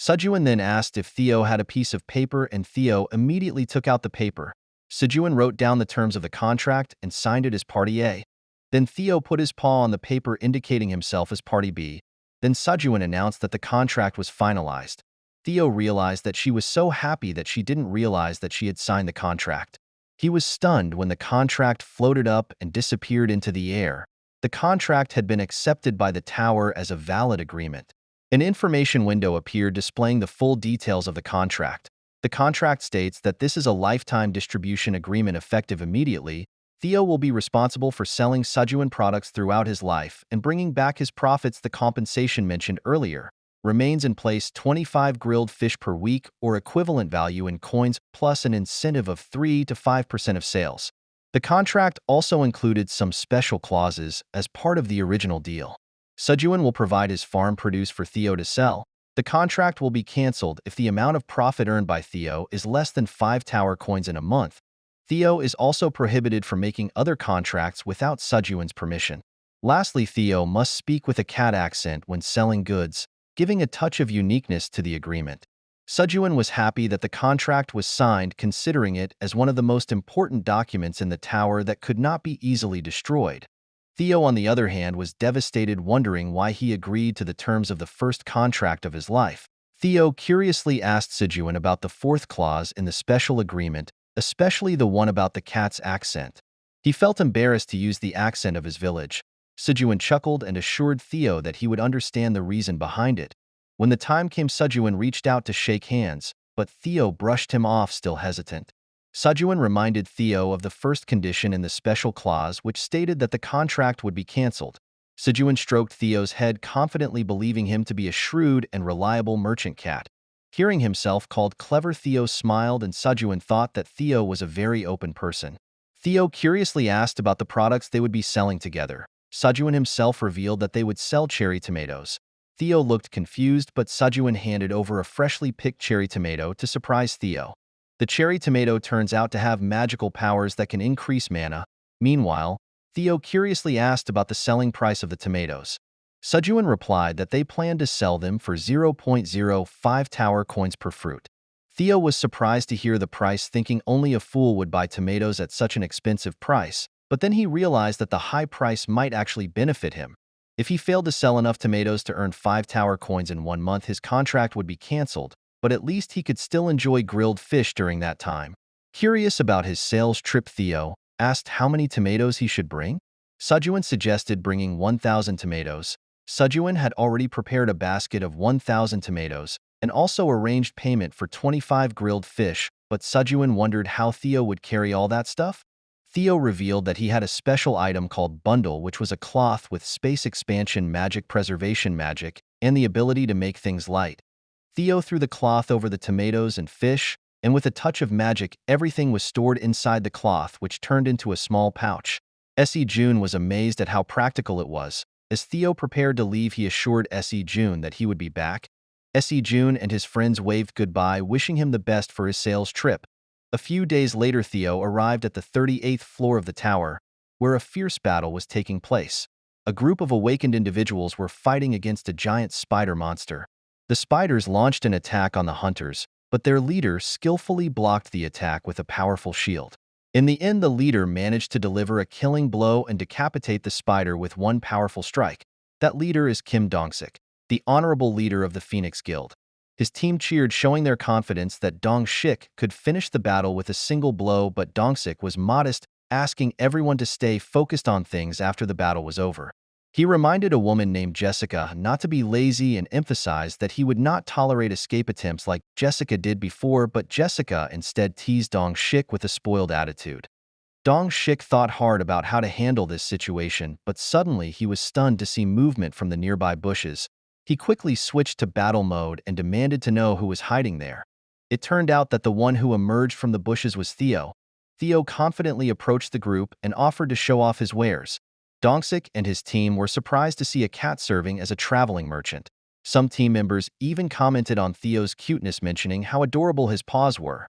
Sejuan then asked if Theo had a piece of paper, and Theo immediately took out the paper. Sejuan wrote down the terms of the contract and signed it as Party A. Then Theo put his paw on the paper indicating himself as Party B. Then Sejuan announced that the contract was finalized. Theo realized that she was so happy that she didn't realize that she had signed the contract. He was stunned when the contract floated up and disappeared into the air. The contract had been accepted by the tower as a valid agreement. An information window appeared displaying the full details of the contract. The contract states that this is a lifetime distribution agreement effective immediately. Theo will be responsible for selling Sejuan products throughout his life and bringing back his profits. The compensation mentioned earlier remains in place: 25 grilled fish per week or equivalent value in coins, plus an incentive of 3 to 5% of sales. The contract also included some special clauses as part of the original deal. Sejuan will provide his farm produce for Theo to sell. The contract will be cancelled if the amount of profit earned by Theo is less than 5 tower coins in a month. Theo is also prohibited from making other contracts without Sejuan's permission. Lastly, Theo must speak with a cat accent when selling goods, giving a touch of uniqueness to the agreement. Sejuan was happy that the contract was signed, considering it as one of the most important documents in the tower that could not be easily destroyed. Theo, on the other hand, was devastated, wondering why he agreed to the terms of the first contract of his life. Theo curiously asked Sejuan about the fourth clause in the special agreement, especially the one about the cat's accent. He felt embarrassed to use the accent of his village. Sejuan chuckled and assured Theo that he would understand the reason behind it. When the time came, Sejuan reached out to shake hands, but Theo brushed him off, still hesitant. Sejuan reminded Theo of the first condition in the special clause, which stated that the contract would be cancelled. Sejuan stroked Theo's head, confidently believing him to be a shrewd and reliable merchant cat. Hearing himself called clever, Theo smiled, and Sejuan thought that Theo was a very open person. Theo curiously asked about the products they would be selling together. Sejuan himself revealed that they would sell cherry tomatoes. Theo looked confused, but Sejuan handed over a freshly picked cherry tomato to surprise Theo. The cherry tomato turns out to have magical powers that can increase mana. Meanwhile, Theo curiously asked about the selling price of the tomatoes. Sejuan replied that they planned to sell them for 0.05 tower coins per fruit. Theo was surprised to hear the price, thinking only a fool would buy tomatoes at such an expensive price, but then he realized that the high price might actually benefit him. If he failed to sell enough tomatoes to earn 5 tower coins in 1 month, his contract would be cancelled, but at least he could still enjoy grilled fish during that time. Curious about his sales trip, Theo asked how many tomatoes he should bring. Sejuan suggested bringing 1,000 tomatoes. Sejuan had already prepared a basket of 1,000 tomatoes and also arranged payment for 25 grilled fish, but Sejuan wondered how Theo would carry all that stuff. Theo revealed that he had a special item called Bundle, which was a cloth with space expansion magic, preservation magic, and the ability to make things light. Theo threw the cloth over the tomatoes and fish, and with a touch of magic, everything was stored inside the cloth, which turned into a small pouch. June was amazed at how practical it was. As Theo prepared to leave, he assured June that he would be back. June and his friends waved goodbye, wishing him the best for his sales trip. A few days later, Theo arrived at the 38th floor of the tower, where a fierce battle was taking place. A group of awakened individuals were fighting against a giant spider monster. The spiders launched an attack on the hunters, but their leader skillfully blocked the attack with a powerful shield. In the end, the leader managed to deliver a killing blow and decapitate the spider with one powerful strike. That leader is Kim Dong-sik, the honorable leader of the Phoenix Guild. His team cheered, showing their confidence that Dong-sik could finish the battle with a single blow, but Dong-sik was modest, asking everyone to stay focused on things after the battle was over. He reminded a woman named Jessica not to be lazy and emphasized that he would not tolerate escape attempts like Jessica did before, but Jessica instead teased Dong-sik with a spoiled attitude. Dong-sik thought hard about how to handle this situation, but suddenly he was stunned to see movement from the nearby bushes. He quickly switched to battle mode and demanded to know who was hiding there. It turned out that the one who emerged from the bushes was Theo. Theo confidently approached the group and offered to show off his wares. Dong-sik and his team were surprised to see a cat serving as a traveling merchant. Some team members even commented on Theo's cuteness, mentioning how adorable his paws were.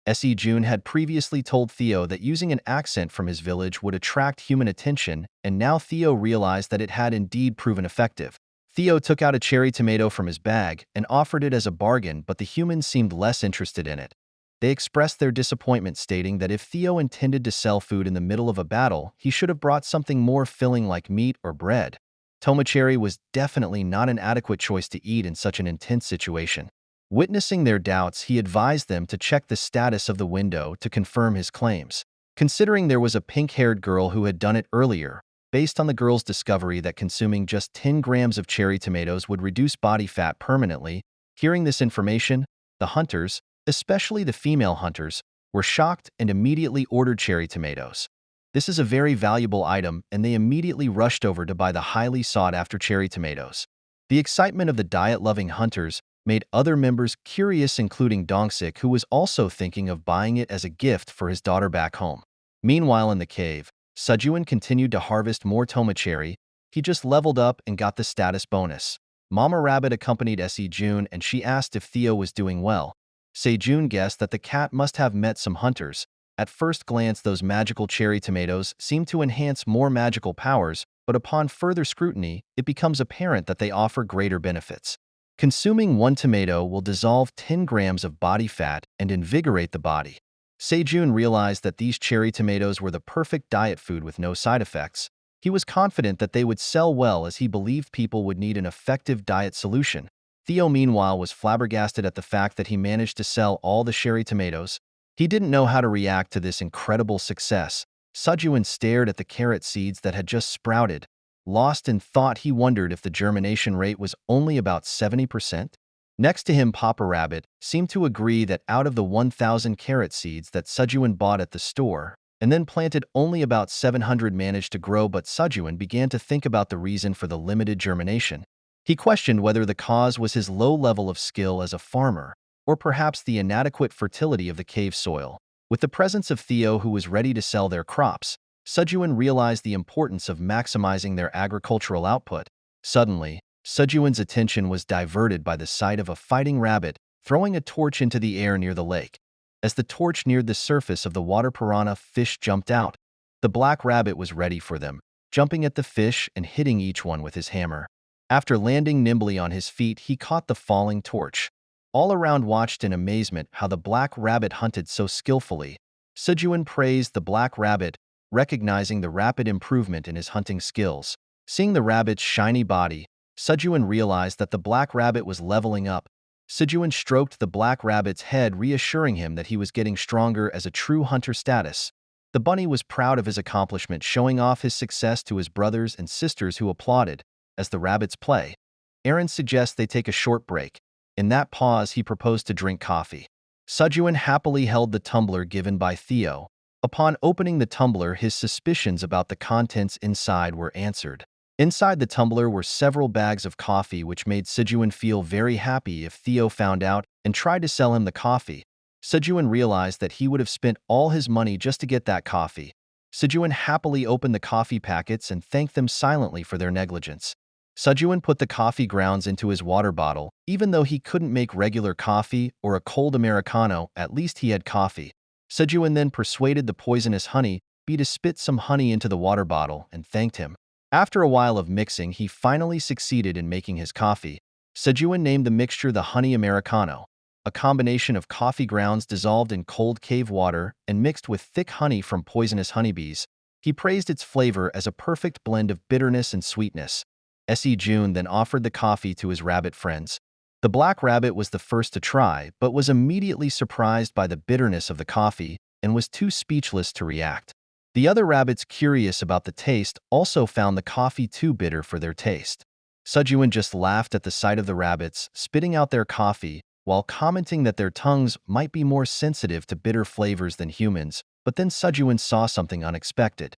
June had previously told Theo that using an accent from his village would attract human attention, and now Theo realized that it had indeed proven effective. Theo took out a cherry tomato from his bag and offered it as a bargain, but the humans seemed less interested in it. They expressed their disappointment, stating that if Theo intended to sell food in the middle of a battle, he should have brought something more filling like meat or bread. Tomacherry was definitely not an adequate choice to eat in such an intense situation. Witnessing their doubts, he advised them to check the status of the window to confirm his claims. Considering there was a pink-haired girl who had done it earlier, based on the girl's discovery that consuming just 10 grams of cherry tomatoes would reduce body fat permanently, hearing this information, the hunters, especially the female hunters, were shocked and immediately ordered cherry tomatoes. This is a very valuable item, and they immediately rushed over to buy the highly sought-after cherry tomatoes. The excitement of the diet-loving hunters made other members curious, including Dongsik, who was also thinking of buying it as a gift for his daughter back home. Meanwhile, in the cave, Sejuan continued to harvest more tomacherry. He just leveled up and got the status bonus. Mama Rabbit accompanied Sejun, and she asked if Theo was doing well. Sejun guessed that the cat must have met some hunters. At first glance, those magical cherry tomatoes seem to enhance more magical powers, but upon further scrutiny, it becomes apparent that they offer greater benefits. Consuming one tomato will dissolve 10 grams of body fat and invigorate the body. Sejun realized that these cherry tomatoes were the perfect diet food with no side effects. He was confident that they would sell well, as he believed people would need an effective diet solution. Theo, meanwhile, was flabbergasted at the fact that he managed to sell all the cherry tomatoes. He didn't know how to react to this incredible success. Sejuan stared at the carrot seeds that had just sprouted. Lost in thought, he wondered if the germination rate was only about 70%. Next to him, Papa Rabbit seemed to agree that out of the 1,000 carrot seeds that Sejuan bought at the store and then planted, only about 700 managed to grow, but Sejuan began to think about the reason for the limited germination. He questioned whether the cause was his low level of skill as a farmer, or perhaps the inadequate fertility of the cave soil. With the presence of Theo, who was ready to sell their crops, Sejuan realized the importance of maximizing their agricultural output. Suddenly, Sejuan's attention was diverted by the sight of a fighting rabbit throwing a torch into the air near the lake. As the torch neared the surface of the water, piranha fish jumped out. The black rabbit was ready for them, jumping at the fish and hitting each one with his hammer. After landing nimbly on his feet, he caught the falling torch. All around watched in amazement how the black rabbit hunted so skillfully. Sejuan praised the black rabbit, recognizing the rapid improvement in his hunting skills. Seeing the rabbit's shiny body, Sejuan realized that the black rabbit was leveling up. Sejuan stroked the black rabbit's head, reassuring him that he was getting stronger as a true hunter status. The bunny was proud of his accomplishment, showing off his success to his brothers and sisters, who applauded. As the rabbits play, Aaron suggests they take a short break. In that pause, he proposed to drink coffee. Sejuan happily held the tumbler given by Theo. Upon opening the tumbler, his suspicions about the contents inside were answered. Inside the tumbler were several bags of coffee, which made Sejuan feel very happy if Theo found out and tried to sell him the coffee. Sejuan realized that he would have spent all his money just to get that coffee. Sejuan happily opened the coffee packets and thanked them silently for their negligence. Sejuan put the coffee grounds into his water bottle. Even though he couldn't make regular coffee or a cold Americano, at least he had coffee. Sejuan then persuaded the poisonous honey bee to spit some honey into the water bottle and thanked him. After a while of mixing, he finally succeeded in making his coffee. Sejuan named the mixture the Honey Americano, a combination of coffee grounds dissolved in cold cave water and mixed with thick honey from poisonous honeybees. He praised its flavor as a perfect blend of bitterness and sweetness. Sejun then offered the coffee to his rabbit friends. The black rabbit was the first to try, but was immediately surprised by the bitterness of the coffee and was too speechless to react. The other rabbits, curious about the taste, also found the coffee too bitter for their taste. Sejuan just laughed at the sight of the rabbits spitting out their coffee, while commenting that their tongues might be more sensitive to bitter flavors than humans. But then Sejuan saw something unexpected.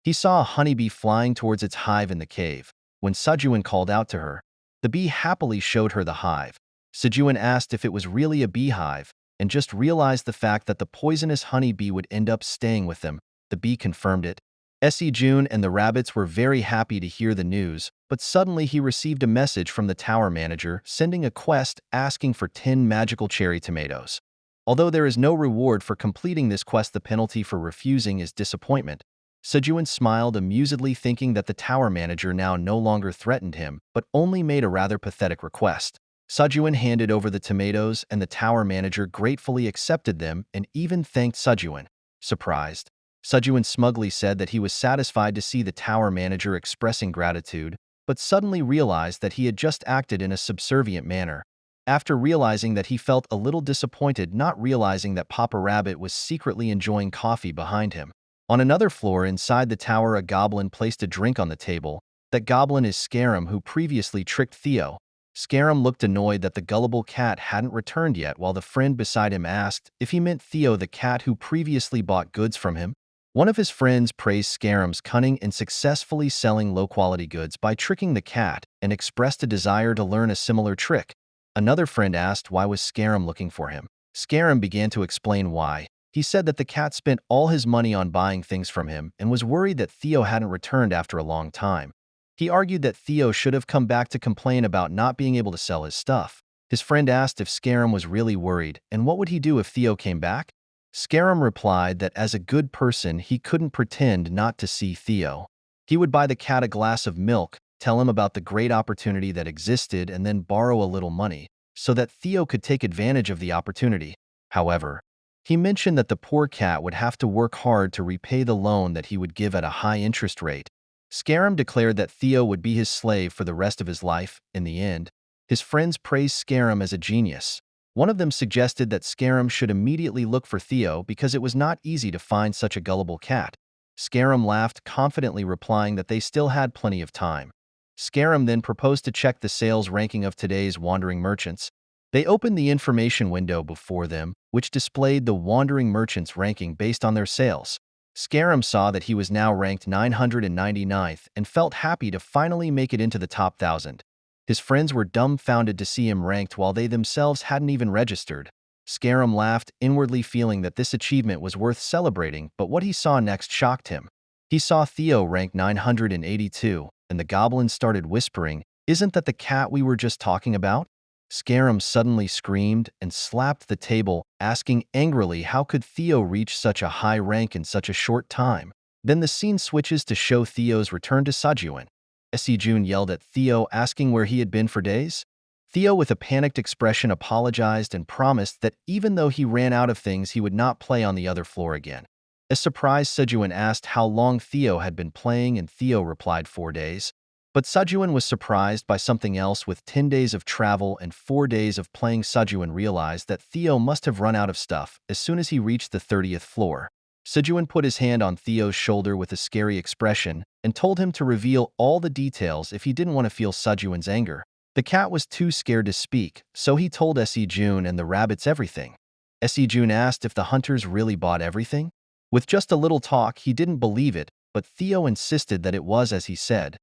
He saw a honeybee flying towards its hive in the cave. When Sejuan called out to her, the bee happily showed her the hive. Sejuan asked if it was really a beehive, and just realized the fact that the poisonous honeybee would end up staying with them. The bee confirmed it. Sejun and the rabbits were very happy to hear the news, but suddenly he received a message from the tower manager sending a quest asking for 10 magical cherry tomatoes. Although there is no reward for completing this quest, the penalty for refusing is disappointment. Sejun smiled amusedly, thinking that the tower manager now no longer threatened him, but only made a rather pathetic request. Sejun handed over the tomatoes, and the tower manager gratefully accepted them and even thanked Sejun. Surprised, Sejun smugly said that he was satisfied to see the tower manager expressing gratitude, but suddenly realized that he had just acted in a subservient manner. After realizing that, he felt a little disappointed, not realizing that Papa Rabbit was secretly enjoying coffee behind him. On another floor inside the tower, a goblin placed a drink on the table. That goblin is Scarum, who previously tricked Theo. Scarum looked annoyed that the gullible cat hadn't returned yet, while the friend beside him asked if he meant Theo, the cat who previously bought goods from him. One of his friends praised Scarum's cunning in successfully selling low-quality goods by tricking the cat and expressed a desire to learn a similar trick. Another friend asked why was Scarum looking for him. Scarum began to explain why. He said that the cat spent all his money on buying things from him and was worried that Theo hadn't returned after a long time. He argued that Theo should have come back to complain about not being able to sell his stuff. His friend asked if Scarum was really worried and what would he do if Theo came back. Scarum replied that as a good person he couldn't pretend not to see Theo. He would buy the cat a glass of milk, tell him about the great opportunity that existed, and then borrow a little money so that Theo could take advantage of the opportunity. However, he mentioned that the poor cat would have to work hard to repay the loan that he would give at a high interest rate. Scarum declared that Theo would be his slave for the rest of his life. In the end, his friends praised Scarum as a genius. One of them suggested that Scarum should immediately look for Theo because it was not easy to find such a gullible cat. Scarum laughed, confidently replying that they still had plenty of time. Scarum then proposed to check the sales ranking of today's wandering merchants. They opened the information window before them, which displayed the wandering merchants' ranking based on their sales. Scarum saw that he was now ranked 999th and felt happy to finally make it into the top 1,000. His friends were dumbfounded to see him ranked while they themselves hadn't even registered. Scarum laughed, inwardly feeling that this achievement was worth celebrating, but what he saw next shocked him. He saw Theo ranked 982, and the goblin started whispering, "Isn't that the cat we were just talking about?" Scarum suddenly screamed and slapped the table, asking angrily how could Theo reach such a high rank in such a short time. Then the scene switches to show Theo's return to Sejun. Sejun yelled at Theo, asking where he had been for days. Theo, with a panicked expression, apologized and promised that even though he ran out of things, he would not play on the other floor again. As surprised, Sejun asked how long Theo had been playing, and Theo replied 4 days. But Sejun was surprised by something else. With 10 days of travel and 4 days of playing, Sejun realized that Theo must have run out of stuff as soon as he reached the 30th floor. Sejun put his hand on Theo's shoulder with a scary expression and told him to reveal all the details if he didn't want to feel Sejun's anger. The cat was too scared to speak, so he told Sejun and the rabbits everything. Sejun asked if the hunters really bought everything. With just a little talk, he didn't believe it, but Theo insisted that it was as he said.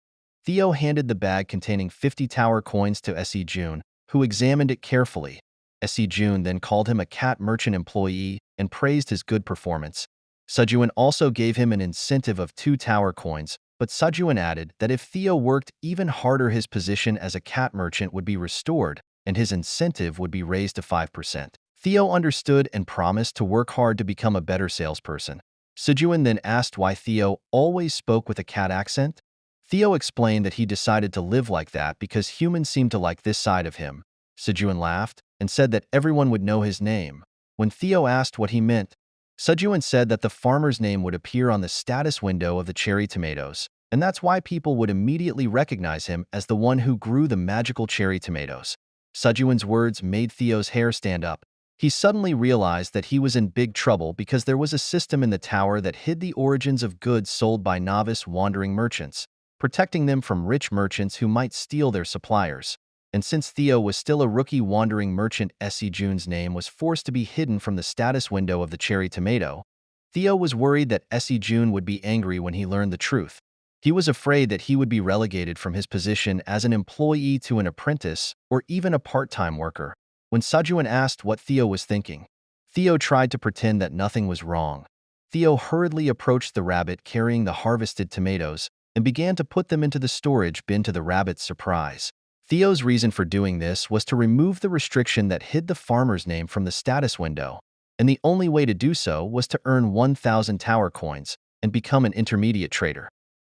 Theo handed the bag containing 50 tower coins to Sejun, who examined it carefully. Sejun then called him a cat merchant employee and praised his good performance. Sejun also gave him an incentive of 2 tower coins, but Sejun added that if Theo worked even harder, his position as a cat merchant would be restored and his incentive would be raised to 5%. Theo understood and promised to work hard to become a better salesperson. Sejun then asked why Theo always spoke with a cat accent. Theo explained that he decided to live like that because humans seemed to like this side of him. Sejun laughed and said that everyone would know his name. When Theo asked what he meant, Sejun said that the farmer's name would appear on the status window of the cherry tomatoes, and that's why people would immediately recognize him as the one who grew the magical cherry tomatoes. Sejun's words made Theo's hair stand up. He suddenly realized that he was in big trouble because there was a system in the tower that hid the origins of goods sold by novice wandering merchants, protecting them from rich merchants who might steal their suppliers. And since Theo was still a rookie wandering merchant, Sejun's name was forced to be hidden from the status window of the cherry tomato. Theo was worried that Sejun would be angry when he learned the truth. He was afraid that he would be relegated from his position as an employee to an apprentice or even a part-time worker. When Sejun asked what Theo was thinking, Theo tried to pretend that nothing was wrong. Theo hurriedly approached the rabbit carrying the harvested tomatoes and began to put them into the storage bin. To the rabbit's surprise, Theo's reason for doing this was to remove the restriction that hid the farmer's name from the status window, and the only way to do so was to earn 1,000 tower coins. and become an intermediate trader.